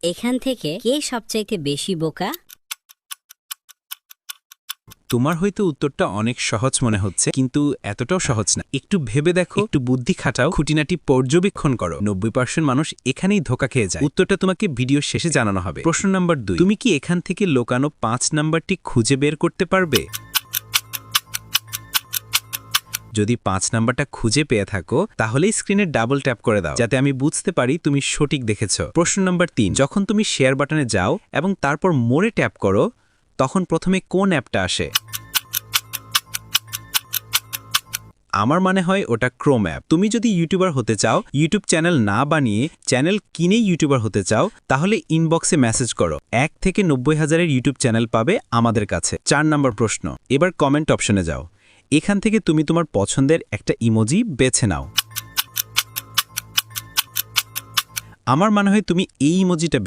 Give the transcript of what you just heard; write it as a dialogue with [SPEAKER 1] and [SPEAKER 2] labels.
[SPEAKER 1] এখান থেকে কে সবচাইতে বেশি বোকা?
[SPEAKER 2] তোমার হয়তো উত্তরটা অনেক সহজ মনে হচ্ছে, কিন্তু এতটাও সহজ না। একটু ভেবে দেখো, একটু বুদ্ধি খাটাও, খুঁটিনাটি পর্যবেক্ষণ করো। 90% মানুষ এখানেই ধোকা খেয়ে যায়। উত্তরটা তোমাকে ভিডিও শেষে জানানো হবে। প্রশ্ন নাম্বার 2, তুমি কি এখান থেকে লোকানো 5 নাম্বারটি খুঁজে বের করতে পারবে? যদি 5 নাম্বারটা খুঁজে পেয়ে থাকো, তাহলেই স্ক্রিনে ডাবল ট্যাপ করে দাও, যাতে আমি বুঝতে পারি তুমি সঠিক দেখেছো। প্রশ্ন নাম্বার 3, যখন তুমি শেয়ার বাটনে যাও এবং তারপর মোরে ট্যাপ করো, তখন প্রথমে কোন অ্যাপটা আসে? আমার মনে হয় ওটা ক্রোম অ্যাপ। তুমি যদি ইউটিউবার হতে চাও, ইউটিউব চ্যানেল না বানিয়ে চ্যানেল কিনেই ইউটিউবার হতে চাও, তাহলে ইনবক্সে মেসেজ করো। 1 থেকে 90,000-এর ইউটিউব চ্যানেল পাবে আমাদের কাছে। 4 নম্বর প্রশ্ন, এবার কমেন্ট অপশনে যাও। এখান থেকে তুমি তোমার পছন্দের একটা ইমোজি বেছে নাও। আমার মনে হয় তুমি এই ইমোজিটা